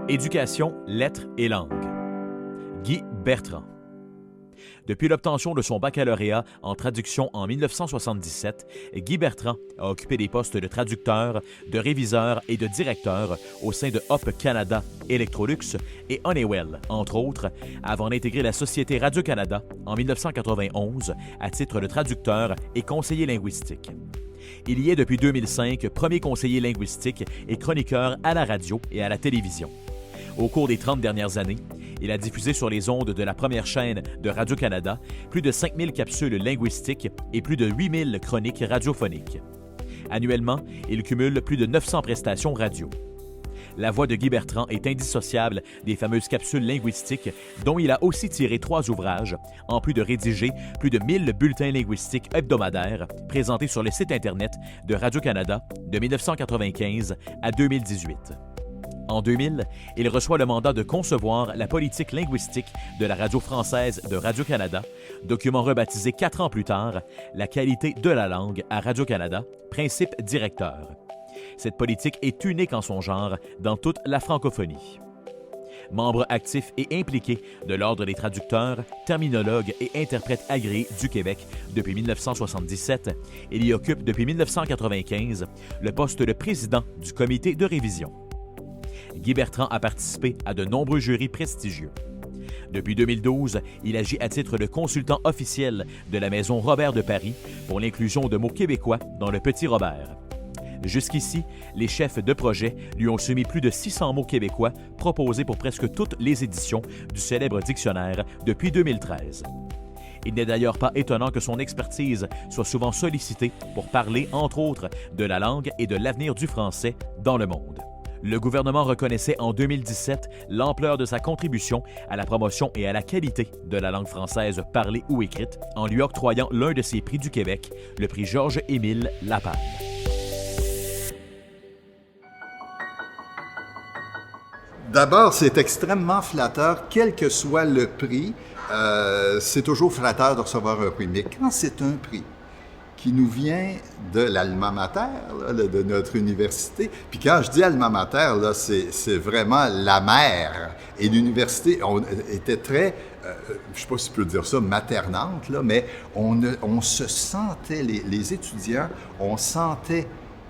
Éducation, lettres et langues. Guy Bertrand. Depuis l'obtention de son baccalauréat en traduction en 1977, Guy Bertrand a occupé des postes de traducteur, de réviseur et de directeur au sein de Hop Canada, Electrolux et Honeywell, entre autres, avant d'intégrer la Société Radio-Canada en 1991 à titre de traducteur et conseiller linguistique. Il y est depuis 2005 premier conseiller linguistique et chroniqueur à la radio et à la télévision. Au cours des 30 dernières années, il a diffusé sur les ondes de la première chaîne de Radio-Canada plus de 5000 capsules linguistiques et plus de 8000 chroniques radiophoniques. Annuellement, il cumule plus de 900 prestations radio. La voix de Guy Bertrand est indissociable des fameuses capsules linguistiques dont il a aussi tiré 3 ouvrages, en plus de rédiger plus de 1000 bulletins linguistiques hebdomadaires présentés sur le site Internet de Radio-Canada de 1995 à 2018. En 2000, il reçoit le mandat de concevoir la politique linguistique de la radio française de Radio-Canada, document rebaptisé 4 ans plus tard « La qualité de la langue à Radio-Canada, principe directeur ». Cette politique est unique en son genre dans toute la francophonie. Membre actif et impliqué de l'Ordre des traducteurs, terminologues et interprètes agréés du Québec depuis 1977, il y occupe depuis 1995 le poste de président du comité de révision. Guy Bertrand a participé à de nombreux jurys prestigieux. Depuis 2012, il agit à titre de consultant officiel de la Maison Robert de Paris pour l'inclusion de mots québécois dans le Petit Robert. Jusqu'ici, les chefs de projet lui ont soumis plus de 600 mots québécois proposés pour presque toutes les éditions du célèbre dictionnaire depuis 2013. Il n'est d'ailleurs pas étonnant que son expertise soit souvent sollicitée pour parler, entre autres, de la langue et de l'avenir du français dans le monde. Le gouvernement reconnaissait en 2017 l'ampleur de sa contribution à la promotion et à la qualité de la langue française parlée ou écrite en lui octroyant l'un de ses prix du Québec, le prix Georges-Émile Lapalme. D'abord, c'est extrêmement flatteur, quel que soit le prix. C'est toujours flatteur de recevoir un prix. Mais quand c'est un prix qui nous vient de l'alma mater, là, de notre université. Puis quand je dis alma mater, là, c'est vraiment la mère. Et l'université était très, je sais pas si je peux dire ça, maternante, là, mais on se sentait, les étudiants, on sentait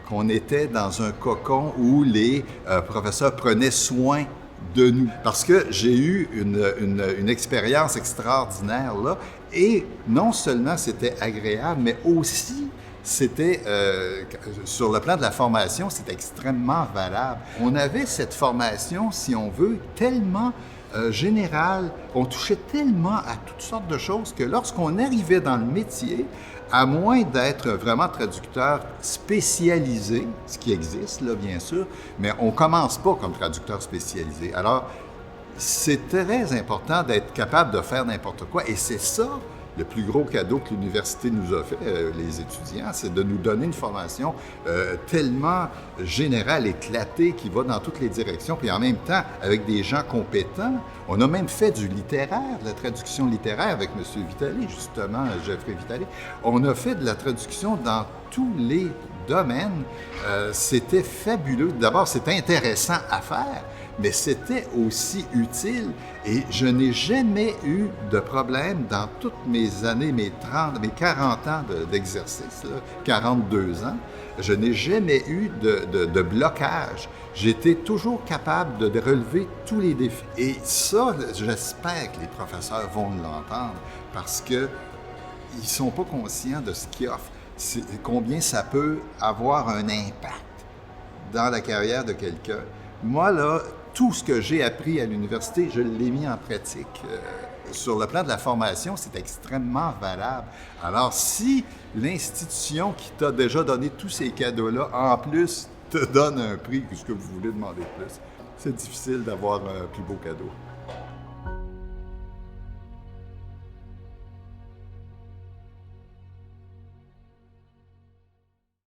qu'on était dans un cocon où les professeurs prenaient soin de nous. Parce que j'ai eu une expérience extraordinaire là, et non seulement c'était agréable, mais aussi c'était, sur le plan de la formation, c'était extrêmement valable. On avait cette formation, si on veut, tellement générale, on touchait tellement à toutes sortes de choses que lorsqu'on arrivait dans le métier, à moins d'être vraiment traducteur spécialisé, ce qui existe, là, bien sûr, mais on ne commence pas comme traducteur spécialisé. Alors, c'est très important d'être capable de faire n'importe quoi, et c'est ça le plus gros cadeau que l'université nous a fait, les étudiants, c'est de nous donner une formation tellement générale, éclatée, qui va dans toutes les directions, puis en même temps, avec des gens compétents. On a même fait du littéraire, de la traduction littéraire avec M. Vitali, justement, Geoffrey Vitali. On a fait de la traduction dans tous les domaines. C'était fabuleux. D'abord, c'était intéressant à faire, mais c'était aussi utile, et je n'ai jamais eu de problème dans toutes mes années, mes 40 ans d'exercice, là, 42 ans, je n'ai jamais eu de blocage. J'étais toujours capable de relever tous les défis. Et ça, j'espère que les professeurs vont l'entendre, parce qu'ils ne sont pas conscients de ce qu'ils offrent, combien ça peut avoir un impact dans la carrière de quelqu'un. Moi, là, tout ce que j'ai appris à l'université, je l'ai mis en pratique. Sur le plan de la formation, c'est extrêmement valable. Alors, si l'institution qui t'a déjà donné tous ces cadeaux-là, en plus, te donne un prix, ce que vous voulez demander de plus, c'est difficile d'avoir un plus beau cadeau.